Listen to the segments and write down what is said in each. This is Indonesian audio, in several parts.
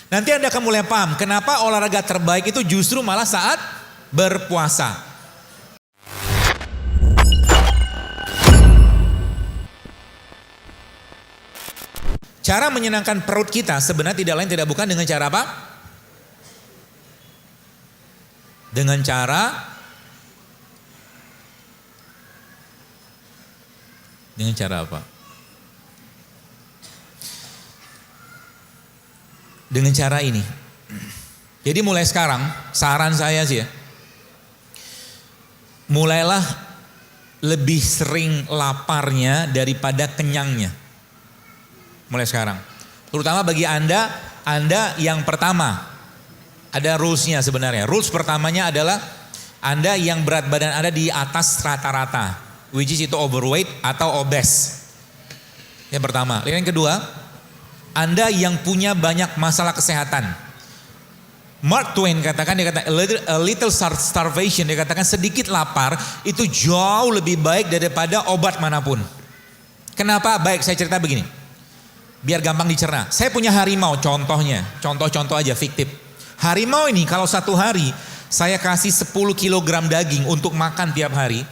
Nanti Anda akan mulai paham kenapa olahraga terbaik itu justru malah saat berpuasa. Cara menyenangkan perut kita sebenarnya tidak lain tidak bukan dengan cara apa? Dengan cara apa? Dengan cara ini. Jadi mulai sekarang, saran saya sih ya, mulailah lebih sering laparnya daripada kenyangnya. Mulai sekarang. Terutama bagi Anda yang pertama, ada rulesnya sebenarnya. Rules pertamanya adalah Anda yang berat badan Anda di atas rata-rata, which is itu overweight atau obese. Yang pertama. Yang kedua, Anda yang punya banyak masalah kesehatan. Mark Twain katakan, dia kata a little starvation, dia katakan sedikit lapar itu jauh lebih baik daripada obat manapun. Kenapa? Baik, saya cerita begini. Biar gampang dicerna. Saya punya harimau contohnya. Contoh aja fiktif. Harimau ini kalau satu hari saya kasih 10 kg daging untuk makan tiap hari.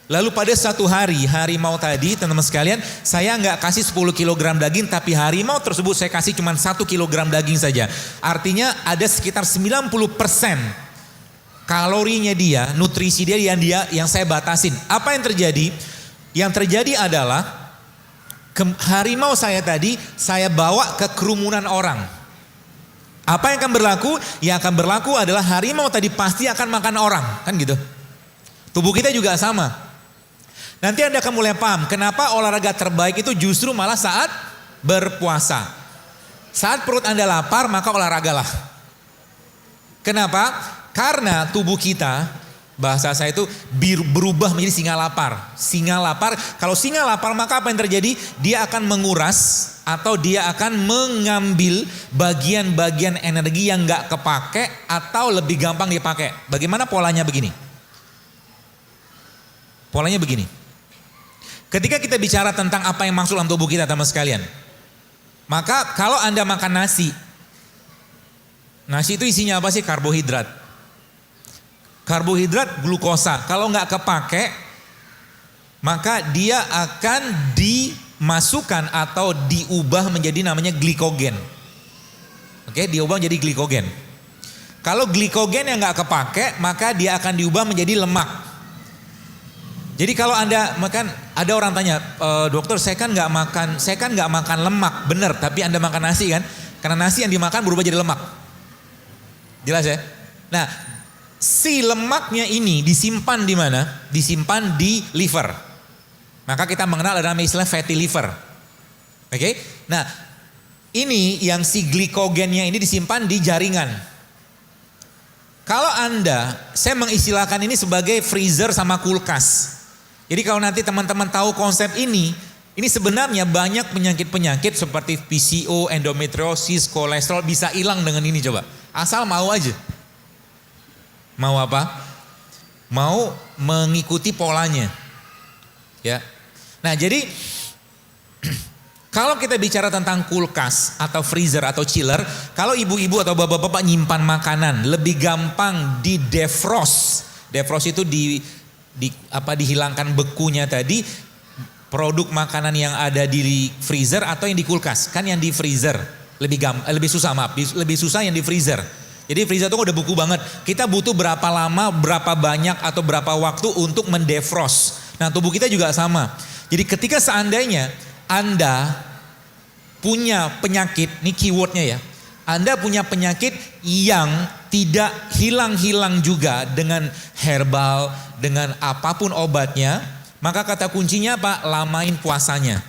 Lalu pada satu hari harimau tadi teman-teman sekalian saya nggak kasih 10 kg daging tapi harimau tersebut saya kasih cuma 1 kg daging saja. Artinya ada sekitar 90% kalorinya dia, nutrisi dia yang saya batasin. Apa yang terjadi? Yang terjadi adalah harimau saya tadi saya bawa ke kerumunan orang. Apa yang akan berlaku? Yang akan berlaku adalah harimau tadi pasti akan makan orang, kan gitu. Tubuh kita juga sama. Nanti Anda akan mulai paham kenapa olahraga terbaik itu justru malah saat berpuasa. Saat perut Anda lapar maka olahragalah. Kenapa? Karena tubuh kita, bahasa saya itu berubah menjadi singa lapar. Singa lapar, kalau singa lapar maka apa yang terjadi? Dia akan menguras atau dia akan mengambil bagian-bagian energi yang gak kepake atau lebih gampang dipakai. Bagaimana polanya begini? Polanya begini. Ketika kita bicara tentang apa yang masuk dalam tubuh kita teman sekalian. Maka kalau Anda makan nasi. Nasi itu isinya apa sih? Karbohidrat. Karbohidrat glukosa. Kalau nggak kepake. Maka dia akan dimasukkan atau diubah menjadi namanya glikogen. Oke, diubah menjadi glikogen. Kalau glikogen yang nggak kepake. Maka dia akan diubah menjadi lemak. Jadi kalau Anda makan, ada orang tanya, dokter saya kan nggak makan lemak, benar. Tapi Anda makan nasi kan? Karena nasi yang dimakan berubah jadi lemak. Jelas ya? Nah, si lemaknya ini disimpan di mana? Disimpan di liver. Maka kita mengenal ada nama istilah fatty liver. Oke? Nah, ini yang si glikogennya ini disimpan di jaringan. Kalau saya mengistilahkan ini sebagai freezer sama kulkas. Jadi kalau nanti teman-teman tahu konsep ini sebenarnya banyak penyakit-penyakit seperti PCO, endometriosis, kolesterol bisa hilang dengan ini coba. Asal mau aja. Mau apa? Mau mengikuti polanya. Ya. Nah, jadi kalau kita bicara tentang kulkas atau freezer atau chiller, kalau ibu-ibu atau bapak-bapak nyimpan makanan lebih gampang di defrost. Defrost itu dihilangkan bekunya tadi, produk makanan yang ada di freezer atau yang di kulkas. Kan yang di freezer lebih susah yang di freezer. Jadi freezer itu udah beku banget. Kita butuh berapa lama, berapa banyak atau berapa waktu untuk mendefrost. Nah, tubuh kita juga sama. Jadi ketika seandainya Anda punya penyakit, ini keywordnya ya. Anda punya penyakit yang tidak hilang-hilang juga dengan herbal, dengan apapun obatnya, maka kata kuncinya apa? Lamain puasanya.